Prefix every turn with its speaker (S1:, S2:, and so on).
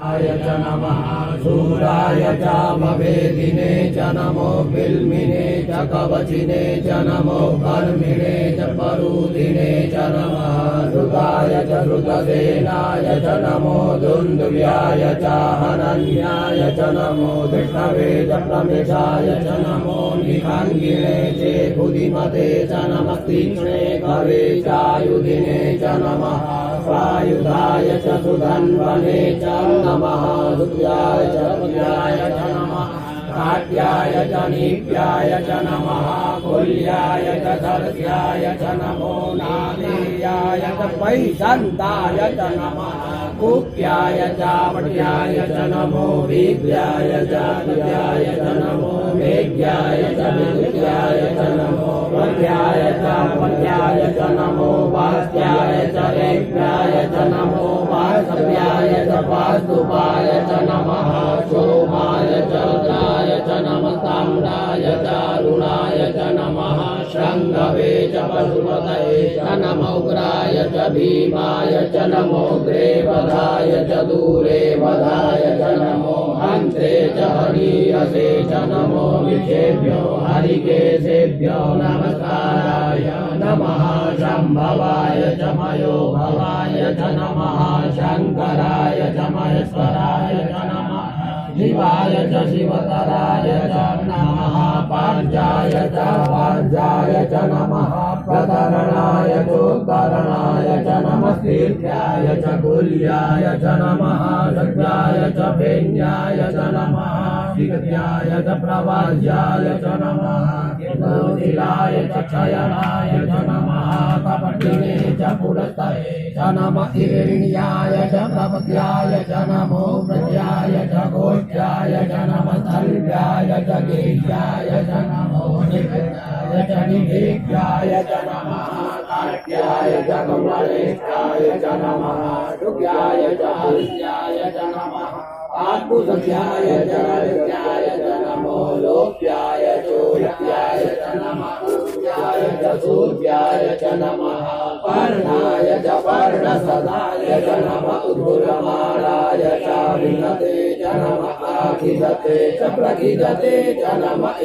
S1: आय च नमः शूराय च मवेदिने च नमो बिल्मिने च कवचिने च नमो कर्मिणे च परुदिने च नमः श्रुताय च श्रुतसेनाय च नमो दुन्दुभ्याय च हनन्याय च नमो विष्णवे च प्रमेशाय च नमो निखङ्गिने चेकुदिमते च नमः तीक्ष्णे कवे चायुधिने च नमः स्वायुधाय च सुधन्वने च नमः दुर्गाय च पुण्याय च नमः काट्याय च नीप्याय च नमः कुल्याय च सर्ग्याय च नमो नादेयाय च पैसन्ताय च नमः कुप्याय च पट्याय च नमो वीर्याय च दिव्याय च नमो वेद्याय च विद्याय च नमो वद्याय च पद्याय च नमो वास्याय च रेव्याय च नमो वासव्याय च वास्तुपाय च नमः सोमाय च रुद्राय च नमः ताम्राय च अरुणाय च नमः शृङ्गवे च पशुपतये च नमो उग्राय च भीमाय च नमो ग्रेवधाय च दूरे वधाय च नमो हन्त्रे च हरीरसे च नमो विषेभ्यो हरिकेशेभ्यो नमस्काराय नमः शम्भवाय च मयो भवाय च नमः शङ्कराय च महेश्वराय च नमः शिवाय च शिवतराय च नमः पार्जाय च वार्जाय च नमः प्रतरणाय चोत्तरणाय च नमः तीर्थ्याय च कुल्याय च नमः सत्याय च फेन्याय च नमः विगत्याय च प्रवाज्याय च नमः कीर्तनशीलाय च क्षयणाय च नमः कपटिने च पुरस्तये च नमः हिरण्याय च प्रपद्याय च नमो प्रज्याय च गोष्ठ्याय च नमः सर्व्याय च गेह्याय च नमो निवेद्याय च निवेद्याय च नमः काट्याय च कमलेशाय च नमः दुर्गाय च हरिद्याय च नमः आत्मसंख्याय च हरिद्याय च नमो लोक्याय चोल्याय च नमः सूर्याय च सूर्याय च नमः पर्णाय च पर्णसदाय च नमः उद्गुरमाणाय च विनते च नमः आखिदते च प्रखिदते च नमः